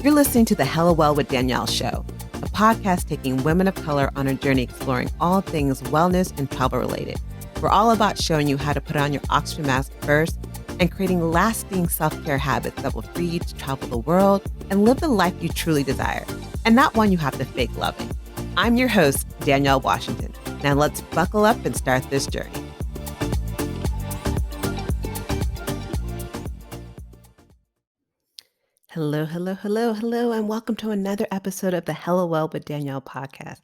You're listening to the Hella Well with Danielle show, a podcast taking women of color on a journey exploring all things wellness and travel related. We're all about showing you how to put on your oxygen mask first and creating lasting self-care habits that will free you to travel the world and live the life you truly desire, and not one you have to fake loving. I'm your host, Danielle Washington. Now let's buckle up and start this journey. Hello, and welcome to another episode of the Hello Well with Danielle podcast.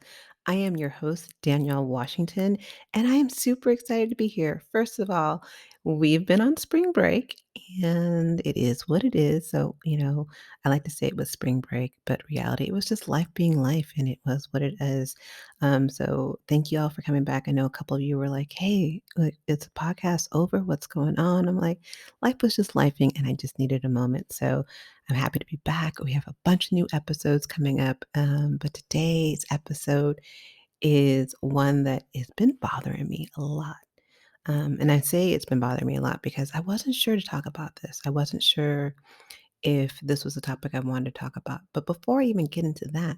I am your host, Danielle Washington, and I am super excited to be here. First of all, we've been on spring break, and it is what it is. So, I like to say it was spring break, but reality, it was just life being life, and it was what it is. So, thank you all for coming back. I know a couple of you were like, hey, it's a podcast over. What's going on? I'm like, life was just lifing, and I just needed a moment. So, I'm happy to be back. We have a bunch of new episodes coming up, but today's episode is one that has been bothering me a lot. And I say it's been bothering me a lot because I wasn't sure to talk about this. I wasn't sure if this was a topic I wanted to talk about. But before I even get into that,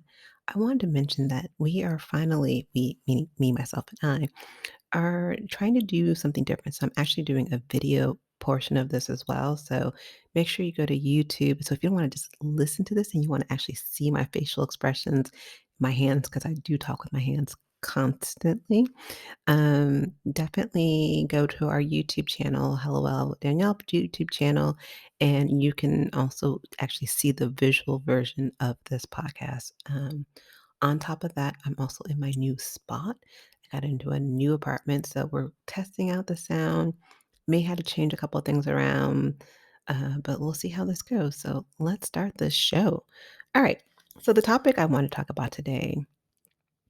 I wanted to mention that we are finally, meaning me, myself, and I, are trying to do something different. So I'm actually doing a video portion of this as well. So make sure you go to YouTube. So if you don't want to just listen to this and you want to actually see my facial expressions, my hands, because I do talk with my hands constantly, definitely go to our YouTube channel, Hello Well Danielle YouTube channel, and you can also actually see the visual version of this podcast. On top of that, I'm also in my new spot. I got into a new apartment, so we're testing out the sound. May have to change a couple of things around, but we'll see how this goes. So let's start this show. All right. So the topic I want to talk about today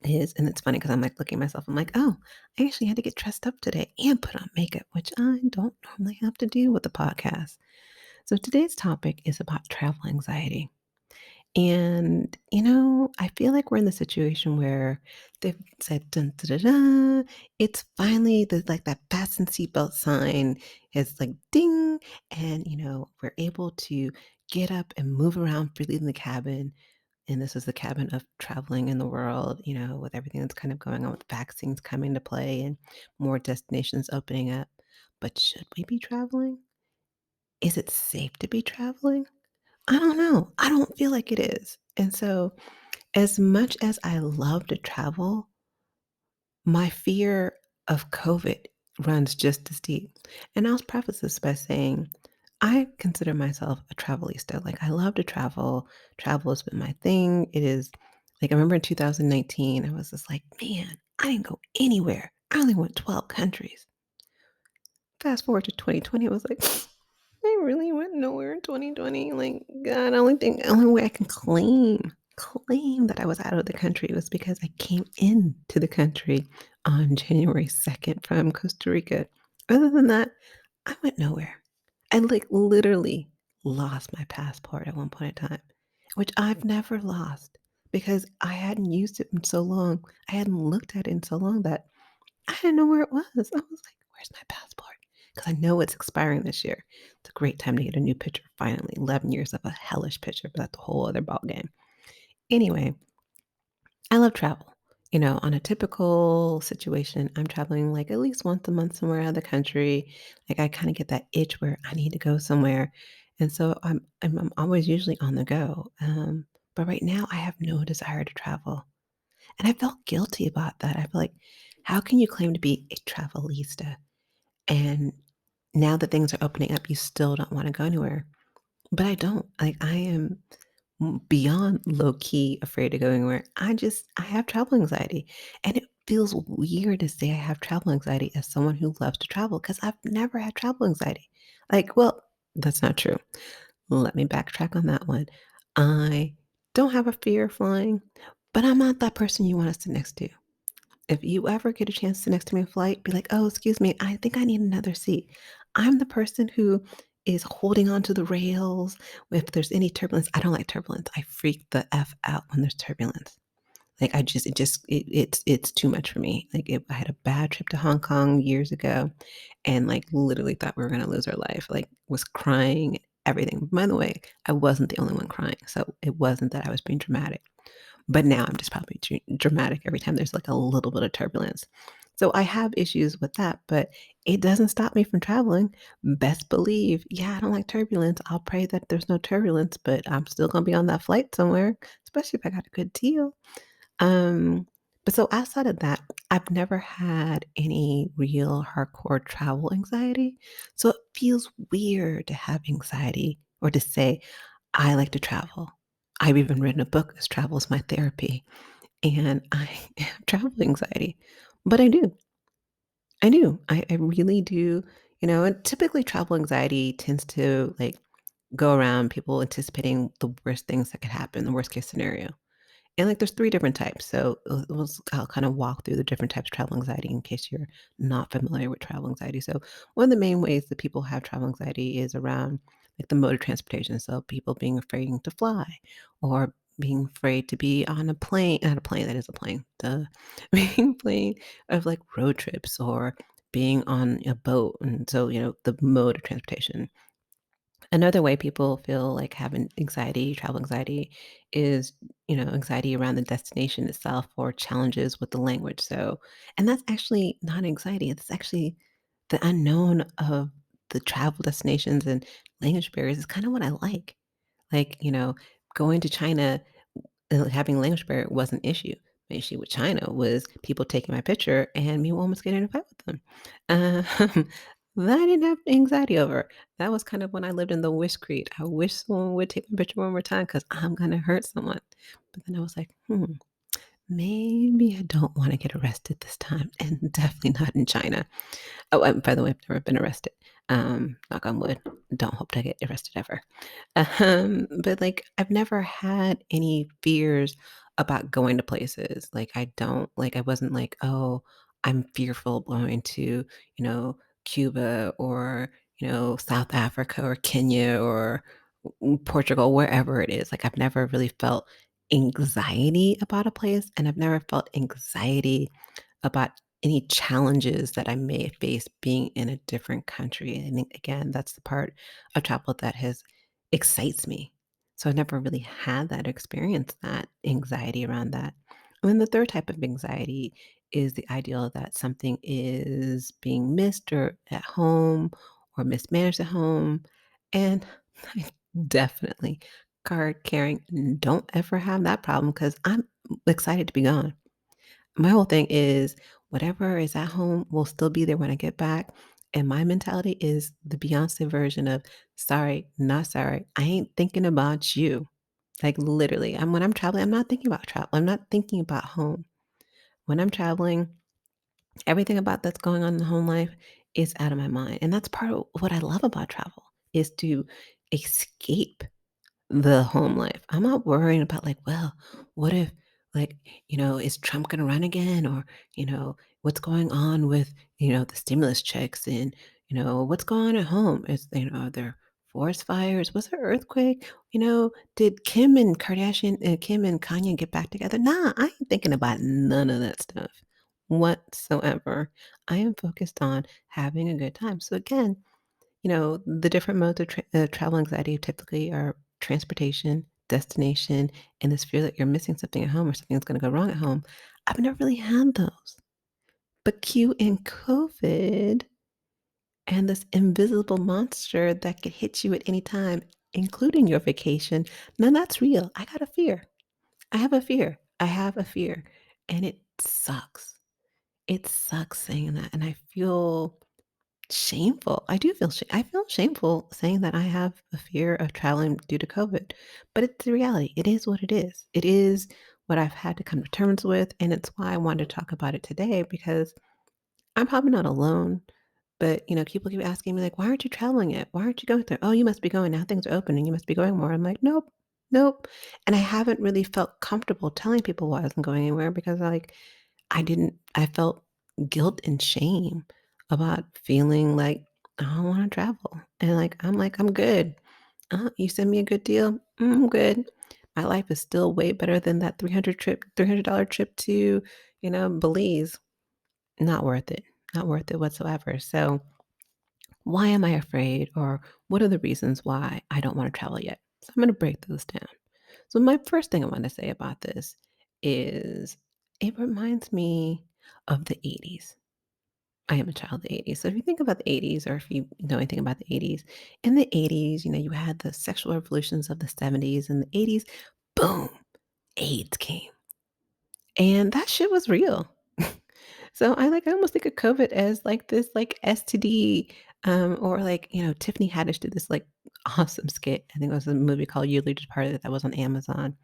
is, and it's funny because I'm like looking at myself, I'm like, oh, I actually had to get dressed up today and put on makeup, which I don't normally have to do with the podcast. So today's topic is about travel anxiety. And, I feel like we're in the situation where they've said, dun, da, da, da, it's finally like that fasten seatbelt sign is like ding. And, we're able to get up and move around freely in the cabin. And this is the cabin of traveling in the world, with everything that's kind of going on with vaccines coming to play and more destinations opening up. But should we be traveling? Is it safe to be traveling? I don't know. I don't feel like it is. And so, as much as I love to travel, my fear of COVID runs just as deep. And I'll preface this by saying I consider myself a travelista. Like, I love to travel. Travel has been my thing. It is like, I remember in 2019, I was just like, man, I didn't go anywhere. I only went 12 countries. Fast forward to 2020, it was like, I really went nowhere in 2020. Like, God, only way I can claim that I was out of the country was because I came into the country on January 2nd from Costa Rica. Other than that, I went nowhere. I like literally lost my passport at one point in time, which I've never lost because I hadn't used it in so long. I hadn't looked at it in so long that I didn't know where it was. I was like, where's my passport? Because I know it's expiring this year. It's a great time to get a new picture, finally. 11 years of a hellish picture, but that's a whole other ballgame. Anyway, I love travel. On a typical situation, I'm traveling like at least once a month somewhere out of the country. Like I kind of get that itch where I need to go somewhere. And so I'm always usually on the go. But right now I have no desire to travel. And I felt guilty about that. I feel like, how can you claim to be a travelista? And now that things are opening up, you still don't want to go anywhere. But I don't. Like, I am beyond low key afraid to go anywhere. I have travel anxiety. And it feels weird to say I have travel anxiety as someone who loves to travel because I've never had travel anxiety. Like, well, that's not true. Let me backtrack on that one. I don't have a fear of flying, but I'm not that person you want to sit next to. If you ever get a chance to sit next to me in flight, be like, "Oh, excuse me, I think I need another seat." I'm the person who is holding on to the rails if there's any turbulence. I don't like turbulence. I freak the F out when there's turbulence. Like, it's too much for me. Like, I had a bad trip to Hong Kong years ago and, like, literally thought we were gonna lose our life. Like, was crying everything. By the way, I wasn't the only one crying, so it wasn't that I was being dramatic. But now I'm just probably dramatic every time there's like a little bit of turbulence. So I have issues with that, but it doesn't stop me from traveling. Best believe, yeah, I don't like turbulence. I'll pray that there's no turbulence, but I'm still gonna be on that flight somewhere, especially if I got a good deal. Um, but so outside of that, I've never had any real hardcore travel anxiety. So it feels weird to have anxiety or to say, I like to travel. I've even written a book as Travel is My Therapy, and I have travel anxiety. But I do. I do. I really do. And typically travel anxiety tends to like go around people anticipating the worst things that could happen, the worst case scenario. And, like, there's 3 different types, so, I'll kind of walk through the different types of travel anxiety in case you're not familiar with travel anxiety. So, one of the main ways that people have travel anxiety is around, like, the mode of transportation, so people being afraid to fly or being afraid to be on a plane not a plane, that is a plane, duh. Being afraid of, like, road trips or being on a boat, and so, the mode of transportation. Another way people feel like having anxiety, travel anxiety, is, anxiety around the destination itself or challenges with the language. So, and that's actually not anxiety. It's actually the unknown of the travel destinations and language barriers is kind of what I like. Like, going to China having a language barrier was an issue. My issue with China was people taking my picture and me almost getting in a fight with them. Um, that I didn't have anxiety over. That was kind of when I lived in the wish creed. I wish someone would take my picture one more time because I'm gonna hurt someone. But then I was like, maybe I don't want to get arrested this time, and definitely not in China. Oh, by the way, I've never been arrested. Knock on wood. Don't hope to get arrested ever. But like I've never had any fears about going to places. Like I don't like I wasn't like, oh, I'm fearful of going to, Cuba or, South Africa or Kenya or Portugal, wherever it is. Like I've never really felt anxiety about a place and I've never felt anxiety about any challenges that I may face being in a different country. I think again, that's the part of travel that has excites me. So I've never really had that experience, that anxiety around that. And then the third type of anxiety is the ideal that something is being missed or at home or mismanaged at home. And I definitely card carrying don't ever have that problem because I'm excited to be gone. My whole thing is whatever is at home will still be there when I get back. And my mentality is the Beyonce version of sorry, not sorry. I ain't thinking about you. Like literally. When I'm traveling, I'm not thinking about travel. I'm not thinking about home. When I'm traveling, everything about that's going on in the home life is out of my mind. And that's part of what I love about travel is to escape the home life. I'm not worrying about like, well, what if like, is Trump going to run again or, what's going on with, the stimulus checks and, what's going on at home? Are there forest fires? Was there earthquake? Did Kim and Kanye get back together? Nah, I ain't thinking about none of that stuff whatsoever. I am focused on having a good time. So again, the different modes of travel anxiety typically are transportation, destination, and this fear that you're missing something at home or something's going to go wrong at home. I've never really had those. But cue in COVID and this invisible monster that could hit you at any time, including your vacation. Now that's real. I got a fear. I have a fear. I have a fear. And it sucks. It sucks saying that. And I feel shameful. I feel shameful saying that I have a fear of traveling due to COVID, but it's the reality. It is what it is. It is what I've had to come to terms with, and it's why I wanted to talk about it today because I'm probably not alone. But people keep asking me like, "Why aren't you traveling yet? Why aren't you going there? Oh, you must be going now. Things are open, and you must be going more." I'm like, "Nope, nope," and I haven't really felt comfortable telling people why I wasn't going anywhere because I felt guilt and shame about feeling like I don't wanna travel, and, I'm good. You send me a good deal? I'm good. My life is still way better than that $300 trip to, Belize. Not worth it. Not worth it whatsoever, so Why am I afraid? Or what are the reasons why I don't want to travel yet? So I'm going to break those down. So, my first thing I want to say about this is it reminds me of the 80s. I am a child of the 80s. So if you think about the 80s or if you know anything about the 80s, in the 80s, you had the sexual revolutions of the 70s and the 80s, boom, AIDS came. And that shit was real. So I almost think of COVID as like this like STD, or like, Tiffany Haddish did this like awesome skit. I think it was a movie called You Lead Departed that was on Amazon.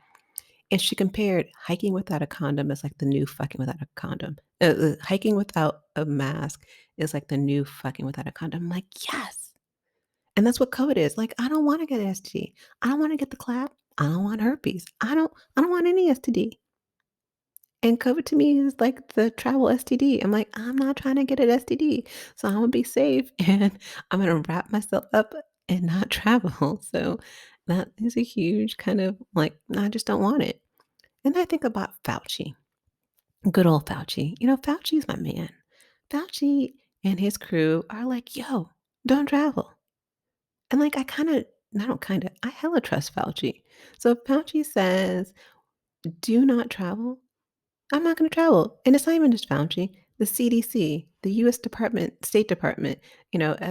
And she compared hiking without a condom as like the new fucking without a condom. Hiking without a mask is like the new fucking without a condom. I'm like, yes. And that's what COVID is. Like, I don't want to get STD. I don't want to get the clap. I don't want herpes. I don't want any STD. And COVID to me is like the travel STD. I'm like, I'm not trying to get an STD. So I'm gonna be safe and I'm gonna wrap myself up and not travel. So that is a huge kind of like, I just don't want it. And I think about Fauci, good old Fauci. Fauci's my man. Fauci and his crew are like, yo, don't travel. And like, I don't kind of, I hella trust Fauci. So if Fauci says, do not travel, I'm not going to travel. And it's not even just Fauci. The CDC, the US State Department,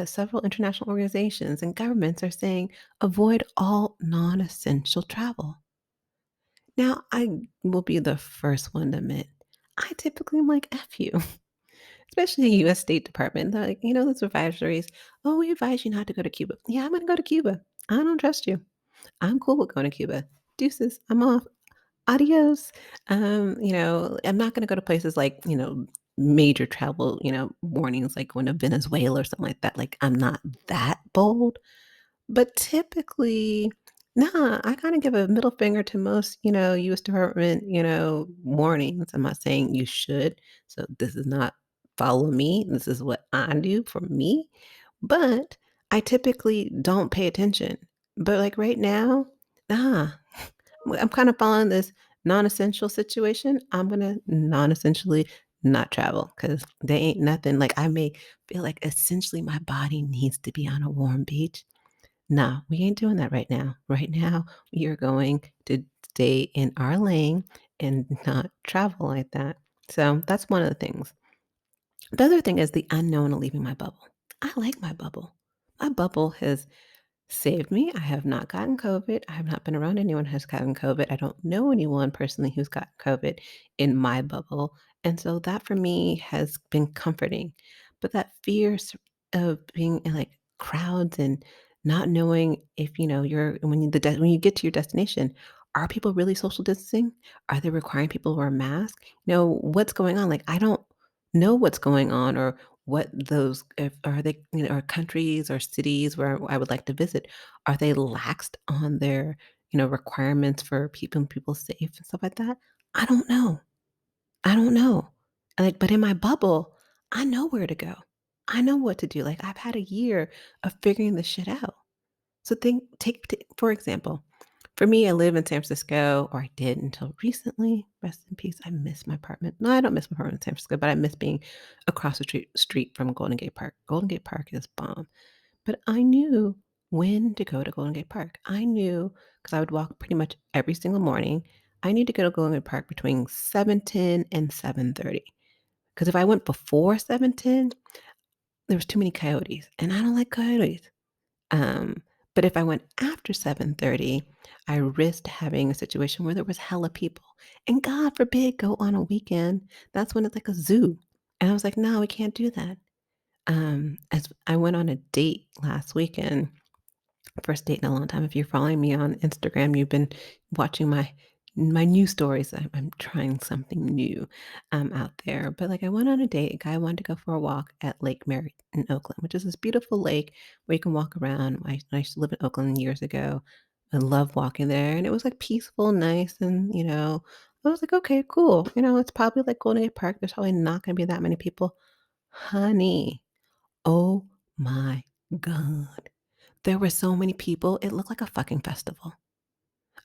several international organizations and governments are saying avoid all non essential travel. Now, I will be the first one to admit, I typically am like, F you, especially the US State Department. They're like, those advisories. Oh, we advise you not to go to Cuba. Yeah, I'm going to go to Cuba. I don't trust you. I'm cool with going to Cuba. Deuces, I'm off. Adios. I'm not going to go to places like, major travel, warnings, like going to Venezuela or something like that. Like, I'm not that bold. But typically, nah, I kinda give a middle finger to most, US Department, warnings. I'm not saying you should. So this is not follow me. This is what I do for me. But I typically don't pay attention. But like right now, nah, I'm kind of following this non-essential situation. I'm gonna non-essentially not travel because there ain't nothing like I may feel like essentially my body needs to be on a warm beach. No, we ain't doing that right now. Right now, we are going to stay in our lane and not travel like that. So that's one of the things. The other thing is the unknown of leaving my bubble. I like my bubble. My bubble has saved me. I have not gotten COVID. I have not been around anyone who's gotten COVID. I don't know anyone personally who's gotten COVID in my bubble. And so that for me has been comforting. But that of being in like crowds and not knowing if you're when you get to your destination, are people really social distancing? Are they requiring people to wear a mask? What's going on? Like I don't know what's going on or what those if are they are countries or cities where I would like to visit, are they laxed on their, requirements for keeping people safe and stuff like that? I don't know. I don't know. Like, but in my bubble, I know where to go. I know what to do. Like I've had a year of figuring this shit out. So for example, for me, I live in San Francisco, or I did until recently. Rest in peace. I miss my apartment. No, I don't miss my apartment in San Francisco, but I miss being across the street from Golden Gate Park. Golden Gate Park is bomb. But I knew when to go to Golden Gate Park. I knew because I would walk pretty much every single morning. I need to go to Golden Gate Park between 7:10 and 7:30. Because if I went before 7:10, there was too many coyotes, and I don't like coyotes. Um, but if I went after 7:30, I risked having a situation where there was hella people. And God forbid go on a weekend. That's when it's like a zoo. And I was like, no, we can't do that. As I went on a date last weekend, first date in a long time. If you're following me on Instagram, you've been watching my new stories. I'm trying something new out there. But like I went on a date. A guy wanted to go for a walk at Lake Merritt in Oakland, which is this beautiful lake where you can walk around. I used to live in Oakland years ago. I love walking there, and it was like peaceful, nice, and I was like, okay, cool. It's probably like Golden Gate Park. There's probably not going to be that many people, honey. Oh my God. There were so many people, it looked like a fucking festival.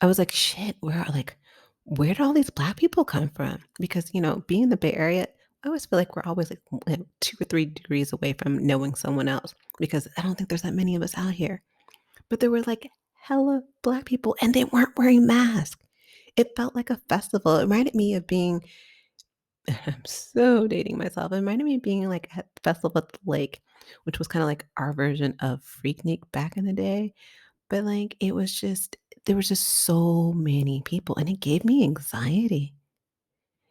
I was like, "Shit, where did all these Black people come from?" Because, being in the Bay Area, I always feel like we're always, like, 2 or 3 degrees away from knowing someone else. because I don't think there's that many of us out here. But there were like hella black people and they weren't wearing masks. It felt like a festival. It reminded me of being I'm so dating myself. It reminded me of being like at the festival at the lake, which was kind of like our version of Freaknik back in the day. But like it was just there was just so many people and it gave me anxiety.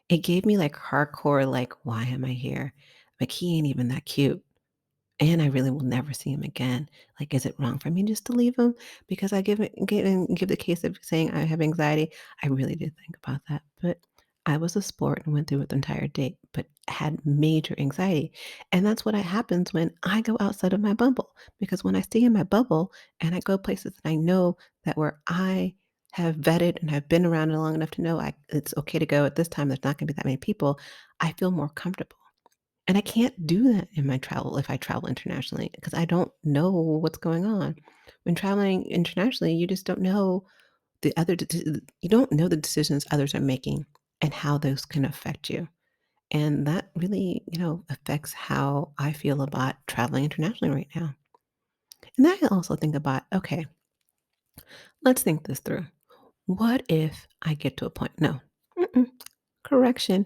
It gave me like hardcore, like, why am I here? Like he ain't even that cute. And I really will never see him again. Like, is it wrong for me just to leave him? Because I give the case of saying I have anxiety. I really did think about that. But I was a sport and went through it the entire date, but had major anxiety. And that's what happens when I go outside of my bubble. Because when I stay in my bubble and I go places that I know that where I have vetted and have been around it long enough to know it's okay to go at this time, there's not going to be that many people, I feel more comfortable. And I can't do that in my travel if I travel internationally because I don't know what's going on. When traveling internationally, you just don't know you don't know the decisions others are making and how those can affect you. And that really, affects how I feel about traveling internationally right now. And then I also think about, okay, let's think this through. What if I get to a point? No, mm-mm, correction.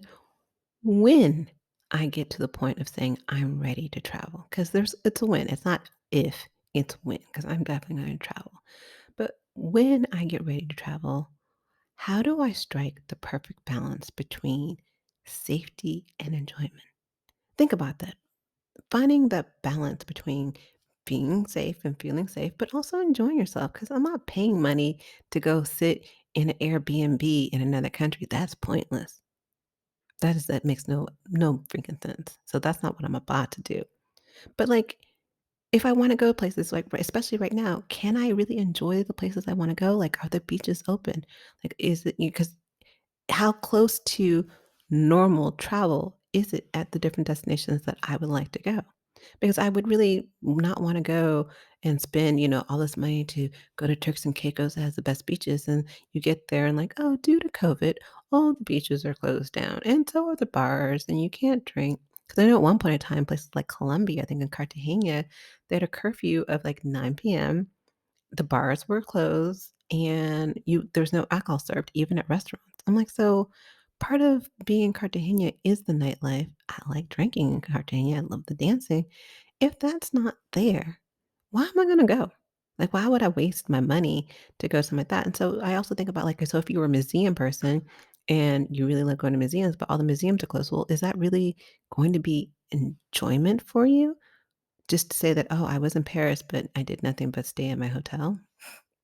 When I get to the point of saying I'm ready to travel, because it's a win. It's not if, it's when, because I'm definitely going to travel. But when I get ready to travel, how do I strike the perfect balance between safety and enjoyment? Think about that. Finding that balance between being safe and feeling safe, but also enjoying yourself. Because I'm not paying money to go sit in an Airbnb in another country. That's pointless. That makes no freaking sense. So that's not what I'm about to do. But, like, if I wanna go places, like, especially right now, can I really enjoy the places I wanna go? Like, are the beaches open? Like, is it because how close to normal travel is it at the different destinations that I would like to go? Because I would really not wanna go and spend, all this money to go to Turks and Caicos that has the best beaches, and you get there and like, "Oh, due to COVID, all the beaches are closed down, and so are the bars, and you can't drink." Because I know at one point in time, places like Colombia, I think in Cartagena, they had a curfew of, like, 9 p.m. The bars were closed and there's no alcohol served even at restaurants. I'm like, so part of being in Cartagena is the nightlife. I like drinking in Cartagena. I love the dancing. If that's not there, why am I going to go? Like, why would I waste my money to go something like that? And so I also think about like, so if you were a museum person and you really love going to museums, but all the museums are closed, well, is that really going to be enjoyment for you? Just to say that, oh, I was in Paris, but I did nothing but stay in my hotel.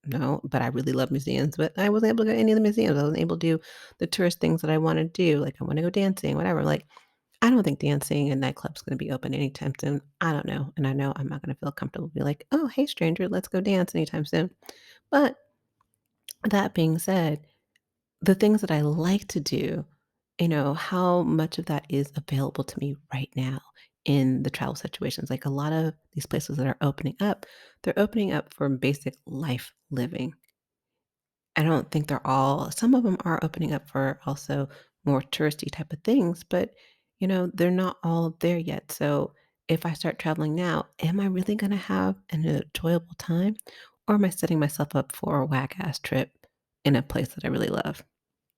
No, but I really love museums, but I wasn't able to go to any of the museums. I wasn't able to do the tourist things that I wanna do, like, I wanna go dancing, whatever, like, I don't think dancing and nightclubs gonna be open anytime soon. I don't know, and I know I'm not gonna feel comfortable be like, "Oh, hey, stranger, let's go dance anytime soon." But that being said, the things that I like to do, how much of that is available to me right now in the travel situations? Like, a lot of these places that are opening up, they're opening up for basic life living. I don't think they're all some of them are opening up for also more touristy type of things, but, they're not all there yet. So, if I start traveling now, am I really gonna have an enjoyable time, or am I setting myself up for a whack-ass trip in a place that I really love?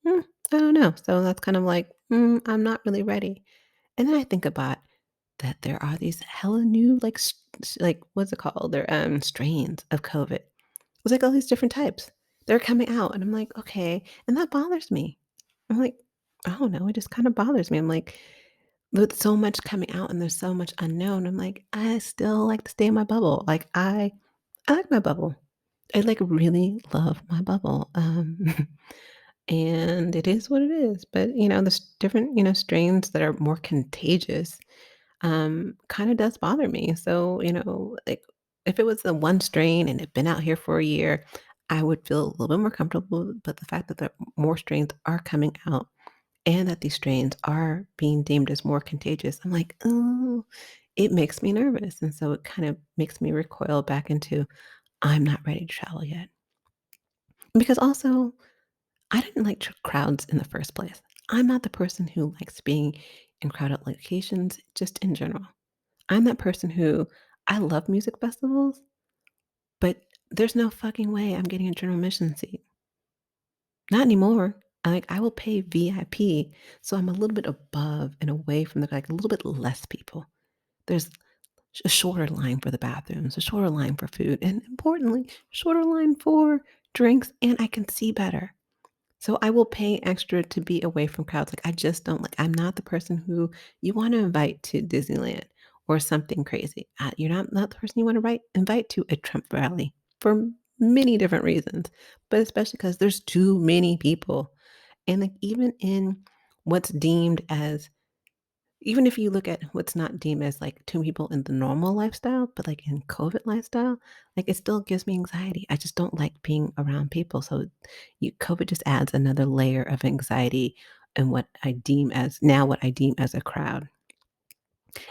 Hmm, I don't know. So that's kind of like, I'm not really ready. And then I think about that there are these hella new, like, like, what's it called? They're, strains of COVID. It's like all these different types. They're coming out, and I'm like, "Okay," and that bothers me. I'm like, I don't know, it just kinda bothers me. I'm like, with so much coming out and there's so much unknown, I'm like, I still like to stay in my bubble. Like, I like my bubble. I, like, really love my bubble, and it is what it is, but, there's different, strains that are more contagious kind of does bother me. So, like if it was the one strain and it'd been out here for a year, I would feel a little bit more comfortable. But the fact that more strains are coming out and that these strains are being deemed as more contagious, I'm like, oh, it makes me nervous. And so it kind of makes me recoil back into, I'm not ready to travel yet. Because also, I didn't like crowds in the first place. I'm not the person who likes being in crowded locations, just in general. I'm that person who I love music festivals, but there's no fucking way I'm getting a general admission seat. Not anymore. Like, I will pay VIP, so I'm a little bit above and away from the like, a little bit less people. There's a shorter line for the bathrooms, a shorter line for food, and importantly, shorter line for drinks, and I can see better. So I will pay extra to be away from crowds. Like, I just don't like I'm not the person who you wanna invite to Disneyland or something crazy. You're not the person you wanna invite to a Trump rally for many different reasons, but especially because there's too many people. And, like, even in what's deemed as even if you look at what's not deemed as, like, 2 people in the normal lifestyle, but, like, in COVID lifestyle, like, it still gives me anxiety. I just don't like being around people, so you COVID just adds another layer of anxiety and what I deem as a crowd.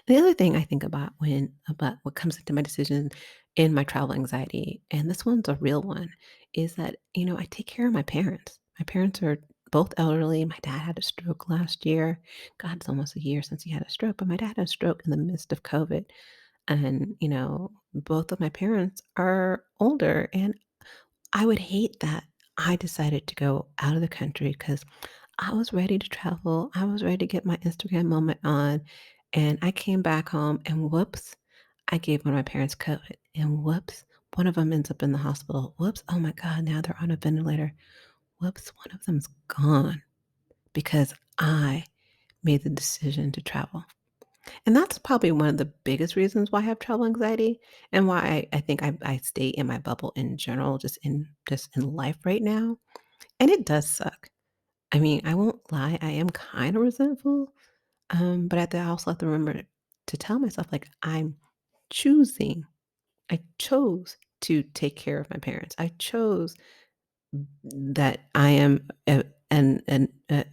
The other thing I think about what comes into my decision in my travel anxiety, and this one's a real one, is that, I take care of my parents. My parents are both elderly. My dad had a stroke last year. God, it's almost a year since he had a stroke, but my dad had a stroke in the midst of COVID. And, both of my parents are older. And I would hate that I decided to go out of the country because I was ready to travel. I was ready to get my Instagram moment on. And I came back home and whoops, I gave one of my parents COVID. And whoops, one of them ends up in the hospital. Whoops, oh my God, now they're on a ventilator. Whoops, one of them's gone because I made the decision to travel. And that's probably one of the biggest reasons why I have travel anxiety and why I think I stay in my bubble in general, just in life right now. And it does suck. I mean, I won't lie, I am kind of resentful, but I also have to remember to tell myself, like, choosing, I chose to take care of my parents. I chose that I am, I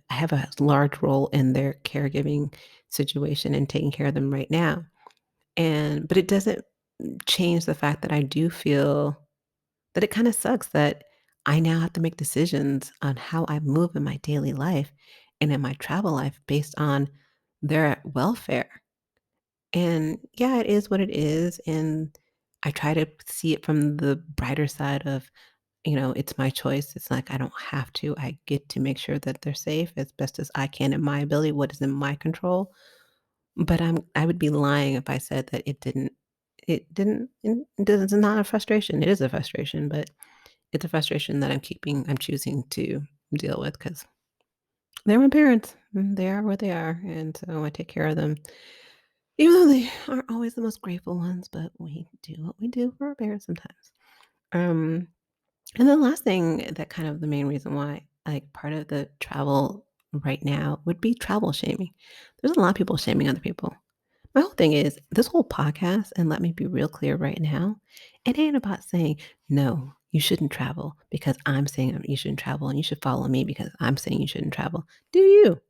have a large role in their caregiving situation and taking care of them right now. But it doesn't change the fact that I do feel that it kinda sucks that I now have to make decisions on how I move in my daily life and in my travel life based on their welfare. And yeah, it is what it is, and I try to see it from the brighter side of, it's my choice. It's like I don't have to. I get to make sure that they're safe as best as I can in my ability, what is in my control. But I would be lying if I said that it's not a frustration. It is a frustration, but it's a frustration that I'm choosing to deal with because 'cause they're my parents, and they are what they are, and so I take care of them, even though they aren't always the most grateful ones, but we do what we do for our parents sometimes. Um, and the last thing that kind of the main reason why, like, part of the travel right now would be travel shaming. There's a lot of people shaming other people. My whole thing is this whole podcast, and let me be real clear right now, it ain't about saying, no, you shouldn't travel because I'm saying you shouldn't travel and you should follow me because I'm saying you shouldn't travel. Do you?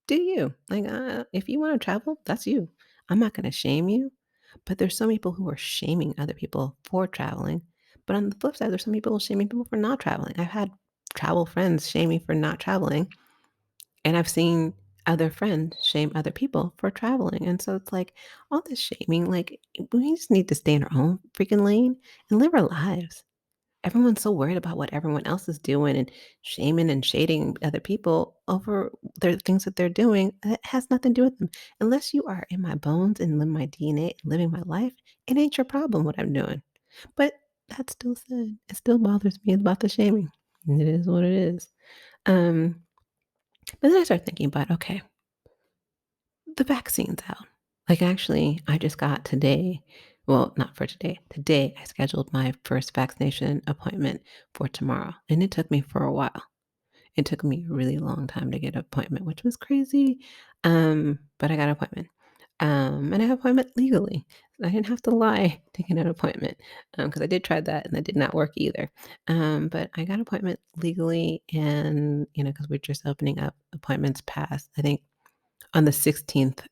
Do you? Like, if you want to travel, that's you. I'm not going to shame you. But there's some people who are shaming other people for traveling. But on the flip side, there's some people shaming people for not traveling. I've had travel friends shame me for not traveling and I've seen other friends shame other people for traveling. And so it's like all this shaming, like we just need to stay in our own freaking lane and live our lives. Everyone's so worried about what everyone else is doing and shaming and shading other people over their things that they're doing. It has nothing to do with them. Unless you are in my bones and in my DNA, living my life, it ain't your problem what I'm doing. But that still said, it still bothers me about the shaming. And it is what it is. Um, but then I start thinking about, okay, the vaccine's out. Like, actually, I just got today well, not for today. Today, I scheduled my first vaccination appointment for tomorrow, and it took me for a while. It took me a really long time to get an appointment, which was crazy, but I got an appointment. And I have an appointment legally. I didn't have to lie to get an appointment, because I did try that, and that did not work either. But I got an appointment legally and, because 'cause we're just opening up appointments past I think on the 16th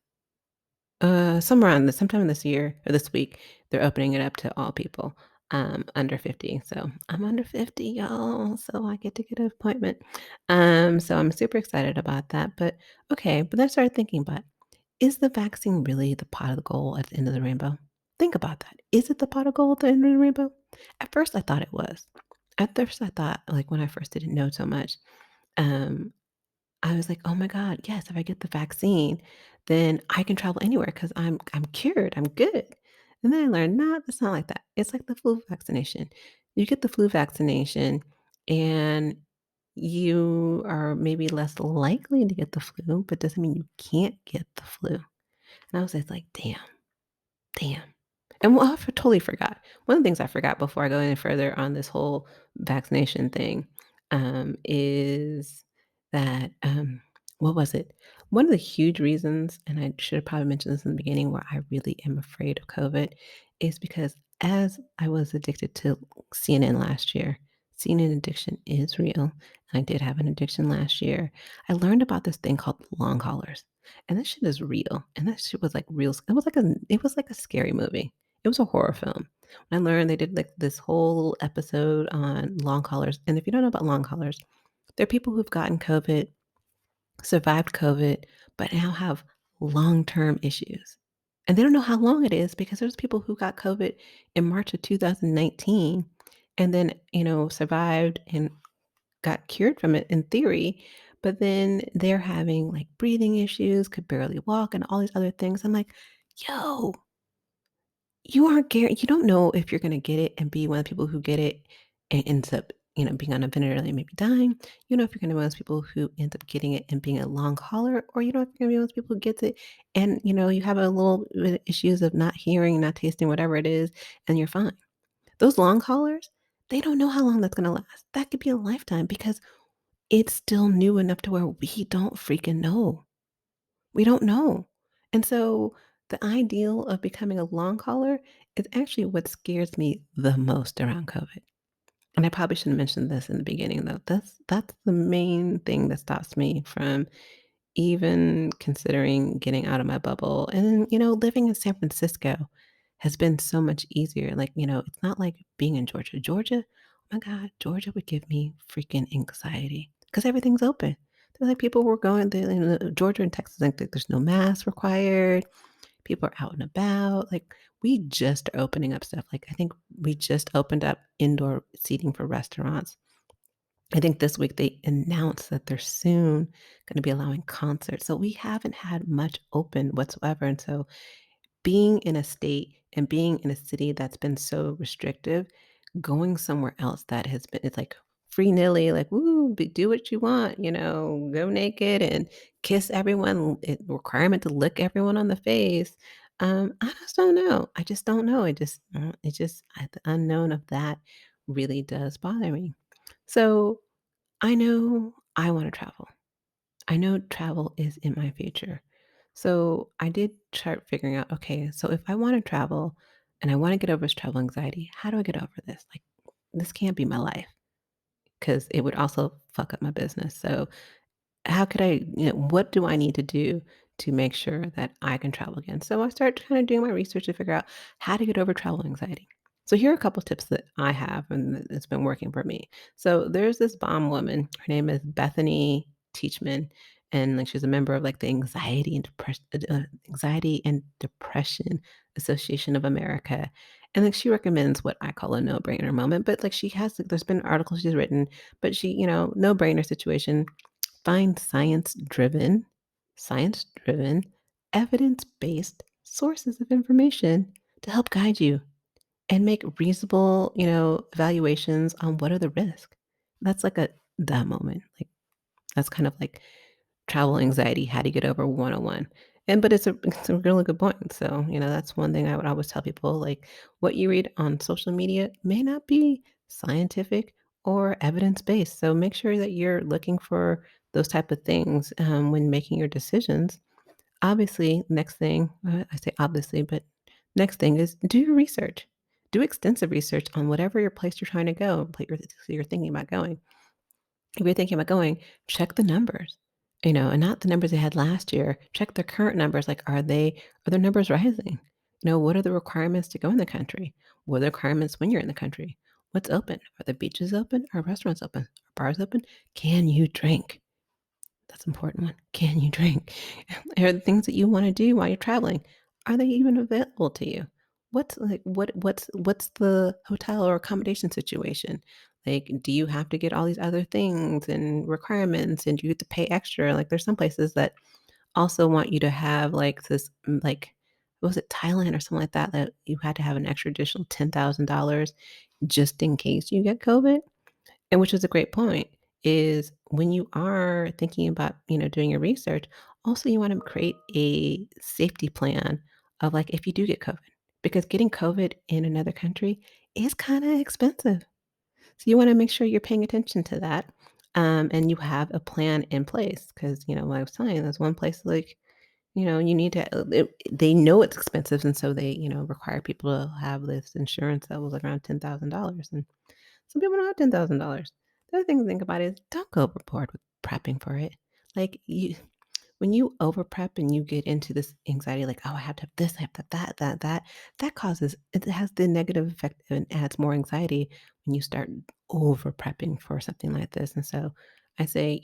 somewhere around this sometime this year or this week, they're opening it up to all people, under 50. So I'm under 50, y'all. So I get an appointment. So I'm super excited about that. But okay, but then I started thinking about is the vaccine really the pot of the gold at the end of the rainbow? Think about that. Is it the pot of gold at the end of the rainbow? At first, I thought it was. At first, I thought, like, when I first didn't know so much, um, I was like, "Oh my god, yes, if I get the vaccine, then I can travel anywhere because I 'cause I'm cured, I'm good." And then I learned, nah, that's not like that. It's like the flu vaccination. You get the flu vaccination and you are maybe less likely to get the flu, but doesn't mean you can't get the flu. And I was just like, "Damn, damn." And well, totally forgot. One of the things I forgot before I go any further on this whole vaccination thing, is that, what was it? One of the huge reasons, and I should have probably mentioned this in the beginning, where I really am afraid of COVID is because as I was addicted to CNN last year, CNN addiction is real. And I did have an addiction last year. I learned about this thing called long haulers. And that shit is real. And that shit was like real. It was like a scary movie. It was a horror film. When I learned they did like this whole episode on long haulers. And if you don't know about long haulers, they're people who've gotten COVID, survived COVID, but now have long-term issues. And they don't know how long it is because there's people who got COVID in March of 2019 and then, survived and got cured from it in theory, but then they're having like breathing issues, could barely walk, and all these other things. I'm like, yo, you aren't you don't know if you're gonna get it and be one of the people who get it and ends up, being on a ventilator and maybe dying. You know if you're gonna be one of those people who ends up getting it and being a long hauler, or you know if you're gonna be one of those people who gets it and you have a little bit of issues of not hearing, not tasting, whatever it is, and you're fine. Those long haulers, they don't know how long that's gonna last. That could be a lifetime because it's still new enough to where we don't freaking know. We don't know. And so the ideal of becoming a long hauler is actually what scares me the most around COVID. And I probably shouldn't mention this in the beginning though. That's the main thing that stops me from even considering getting out of my bubble. And then, living in San Francisco has been so much easier. Like, it's not like being in Georgia. Georgia, oh my God, Georgia would give me freaking anxiety because everything's open. They're like people were going to Georgia and Texas, like there's no mask required. People are out and about. Like we just are opening up stuff. Like I think we just opened up indoor seating for restaurants. I think this week they announced that they're soon going to be allowing concerts. So we haven't had much open whatsoever. And so being in a state and being in a city that's been so restrictive, going somewhere else that has been, it's like free nilly, like, woo, do what you want, go naked and kiss everyone, requirement to look everyone on the face. I just don't know. I just don't know. The unknown of that really does bother me. So I know I want to travel. I know travel is in my future. So I did start figuring out, okay, so if I want to travel and I want to get over this travel anxiety, how do I get over this? Like, this can't be my life because it would also fuck up my business. So how could what do I need to do to make sure that I can travel again? So I started kind of doing my research to figure out how to get over travel anxiety. So here are a couple tips that I have and it's been working for me. So there's this bomb woman. Her name is Bethany Teachman. And like she's a member of like the Anxiety and Depression Association of America. And like she recommends what I call a no-brainer moment. But like she has like there's been articles she's written, but she, no-brainer situation. Find science-driven, evidence-based sources of information to help guide you and make reasonable, evaluations on what are the risks. That's like a that moment. Like that's kind of like travel anxiety, how to get over 101. But it's a really good point. So, that's one thing I would always tell people, like what you read on social media may not be scientific or evidence-based. So make sure that you're looking for those type of things when making your decisions. Obviously, next thing, I say obviously, but next thing is do your research. Do extensive research on whatever your place you're trying to go, you're thinking about going. If you're thinking about going, check the numbers, and not the numbers they had last year. Check their current numbers. Like, are their numbers rising? What are the requirements to go in the country? What are the requirements when you're in the country? What's open? Are the beaches open? Are restaurants open? Are bars open? Can you drink? That's an important one. Can you drink? Are the things that you want to do while you're traveling, are they even available to you? what's the hotel or accommodation situation? Like, do you have to get all these other things and requirements, and do you have to pay extra? Like, there's some places that also want you to have, like, this, like, was it Thailand or something like that, that you had to have an extra additional $10,000 just in case you get COVID? And which is a great point, is when you are thinking about, doing your research, also you wanna create a safety plan of, like, if you do get COVID, because getting COVID in another country is kinda expensive. So you wanna make sure you're paying attention to that, and you have a plan in place because, what I was telling you, there's one place, like, you need to they know it's expensive, and so they, require people to have this insurance that was around $10,000, and some people don't have $10,000. The other thing to think about is don't go overboard with prepping for it. Like, when you over prep and you get into this anxiety, like, oh, I have to have this, I have to have that causes it has the negative effect and adds more anxiety when you start over prepping for something like this. And so I say,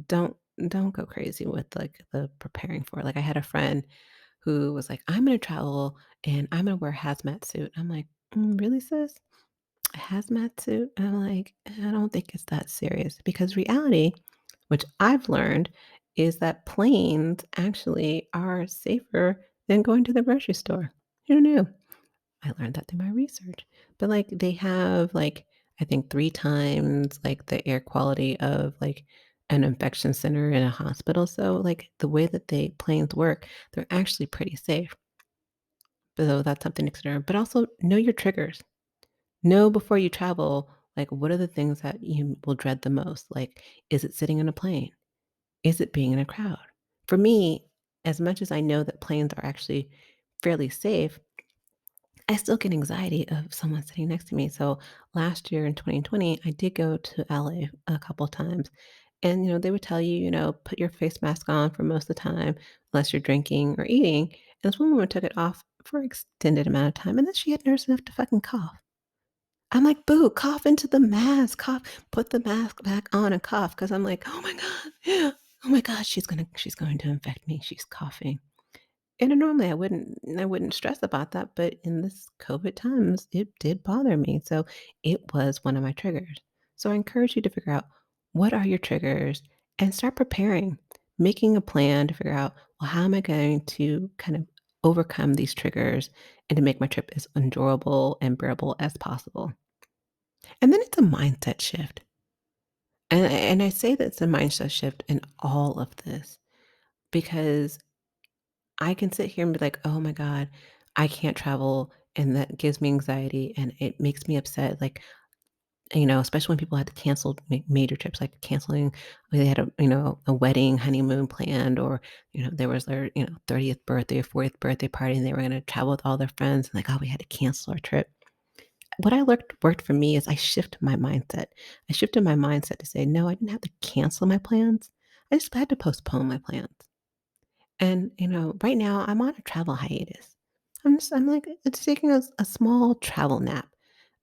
don't don't go crazy with like the preparing for it. Like, I had a friend who was like, I'm gonna travel and I'm gonna wear a hazmat suit. I'm like, really, sis? A hazmat suit? And I'm like, I don't think it's that serious because reality, which I've learned, is that planes actually are safer than going to the grocery store. Who knew? I learned that through my research. But like they have like I think 3 times like the air quality of like an infection center in a hospital. So like the way that they planes work, they're actually pretty safe. So that's something to consider. But also know your triggers. Know before you travel, like, what are the things that you will dread the most? Like, is it sitting in a plane? Is it being in a crowd? For me, as much as I know that planes are actually fairly safe, I still get anxiety of someone sitting next to me. So last year in 2020, I did go to LA a couple times. And, they would tell you, put your face mask on for most of the time, unless you're drinking or eating. And this one woman took it off for an extended amount of time. And then she had nerves enough to fucking cough. I'm like, "Boo, cough into the mask, cough, put the mask back on and cough." Because 'cause I'm like, "Oh my god, yeah, oh my god, she's going to infect me, she's coughing." And normally I wouldn't stress about that, but in this COVID times, it did bother me, so it was one of my triggers. So I encourage you to figure out what are your triggers and start preparing, making a plan to figure out, well, how am I going to kind of overcome these triggers and to make my trip as enjoyable and bearable as possible. And then it's a mindset shift. And I say that it's a mindset shift in all of this because I can sit here and be like, "Oh my god, I can't travel," and that gives me anxiety and it makes me upset, like, especially when people had to cancel major trips, like canceling they had a wedding, honeymoon planned, or, there was their, 30th birthday or 40th birthday party, and they were gonna travel with all their friends, and like, "Oh, we had to cancel our trip." What I learned worked for me is I shift my mindset. I shifted my mindset to say, "No, I didn't have to cancel my plans. I just had to postpone my plans." And, right now I'm on a travel hiatus. I'm like, it's taking a small travel nap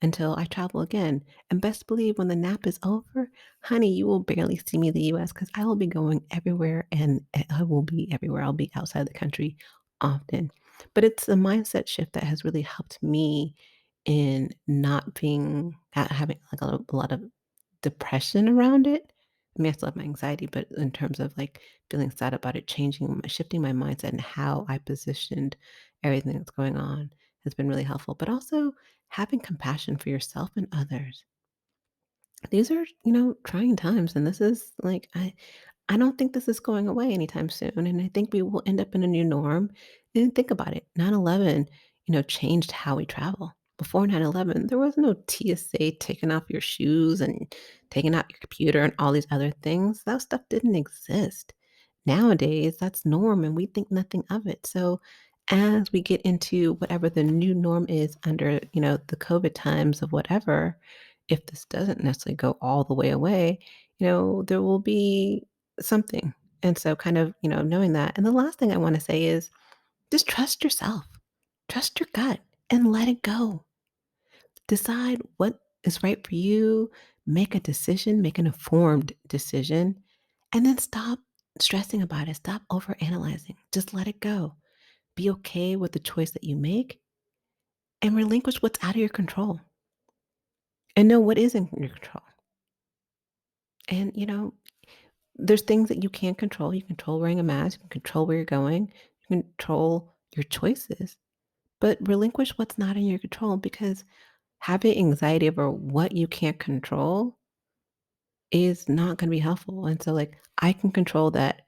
until I travel again. And best believe when the nap is over, honey, you will barely see me in the US because I will be going everywhere and I will be everywhere. I'll be outside the country often. But it's a mindset shift that has really helped me in not being having like a lot of depression around it. I mean, I still have my anxiety, but in terms of like feeling sad about it, shifting my mindset and how I positioned everything that's going on has been really helpful. But also having compassion for yourself and others. These are, trying times. And this is like, I don't think this is going away anytime soon. And I think we will end up in a new norm. And think about it 9/11, changed how we travel. Before 9/11, there was no TSA taking off your shoes and taking out your computer and all these other things. That stuff didn't exist. Nowadays, that's norm and we think nothing of it. So as we get into whatever the new norm is under, the COVID times of whatever, if this doesn't necessarily go all the way away, there will be something. And so kind of, knowing that. And the last thing I want to say is just trust yourself. Trust your gut and let it go. Decide what is right for you, make a decision, make an informed decision, and then stop stressing about it. Stop overanalyzing. Just let it go. Be okay with the choice that you make and relinquish what's out of your control and know what is in your control. And, there's things that you can't control. You control wearing a mask, you can control where you're going, you control your choices, but relinquish what's not in your control because having anxiety over what you can't control is not going to be helpful. And so, like, I can control that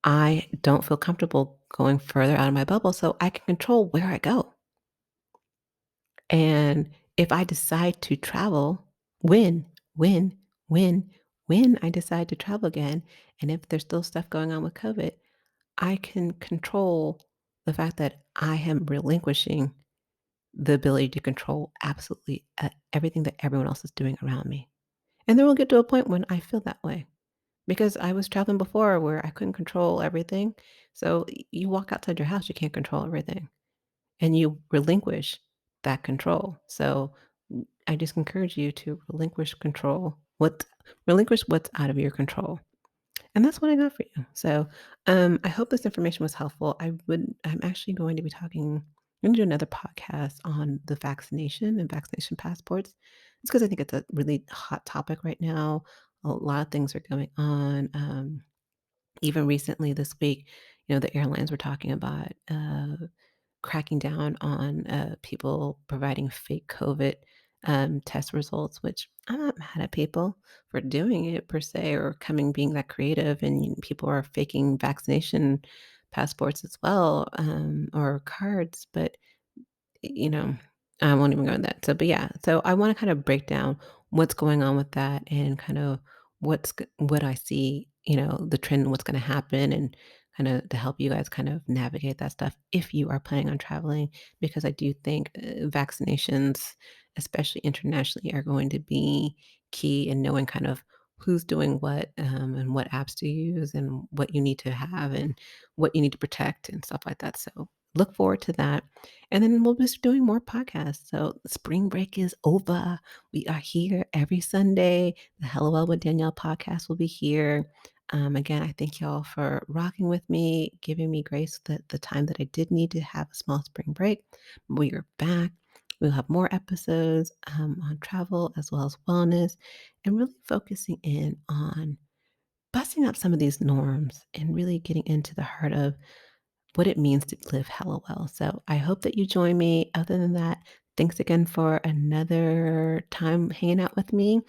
I don't feel comfortable going further out of my bubble, so I can control where I go. And if I decide to travel, when, when, when, when I decide to travel again, and if there's still stuff going on with COVID, I can control the fact that I am relinquishing the ability to control absolutely everything that everyone else is doing around me. And then we'll get to a point when I feel that way because I was traveling before where I couldn't control everything. So you walk outside your house, you can't control everything and you relinquish that control. So I just encourage you to relinquish what's out of your control. And that's what I got for you. So I hope this information was helpful. I'm actually going to be I'm going to do another podcast on the vaccination and vaccination passports. It's because I think it's a really hot topic right now. A lot of things are going on. Even recently this week, the airlines were talking about cracking down on people providing fake COVID test results, which I'm not mad at people for doing it per se or being that creative. And people are faking vaccination passports as well or cards. But you know, I won't even go into that. So, but yeah, so I want to kind of break down what's going on with that and kind of what I see, the trend, what's going to happen, and kind of to help you guys kind of navigate that stuff if you are planning on traveling, because I do think vaccinations, especially internationally, are going to be key in knowing kind of who's doing what and what apps to use and what you need to have and what you need to protect and stuff like that. So look forward to that. And then we'll be doing more podcasts. So spring break is over. We are here every Sunday. The Hello Well with Danielle podcast will be here. Again, I thank y'all for rocking with me, giving me grace the time that I did need to have a small spring break. We are back. We'll have more episodes on travel as well as wellness and really focusing in on busting up some of these norms and really getting into the heart of what it means to live hella well. So I hope that you join me. Other than that, thanks again for another time hanging out with me.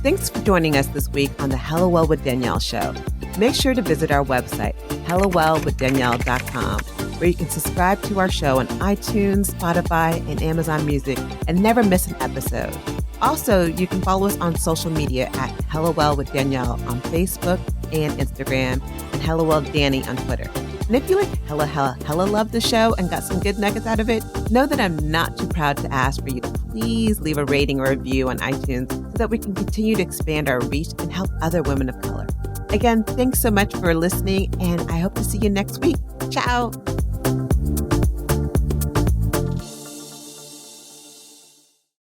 Thanks for joining us this week on the Hello Well with Danielle show. Make sure to visit our website, hellowellwithdanielle.com, where you can subscribe to our show on iTunes, Spotify, and Amazon Music and never miss an episode. Also, you can follow us on social media at Hello Well with Danielle on Facebook and Instagram, and Hello Well Danny on Twitter. And if you hella love the show and got some good nuggets out of it, know that I'm not too proud to ask for you to please leave a rating or review on iTunes so that we can continue to expand our reach and help other women of color. Again, thanks so much for listening, and I hope to see you next week. Ciao.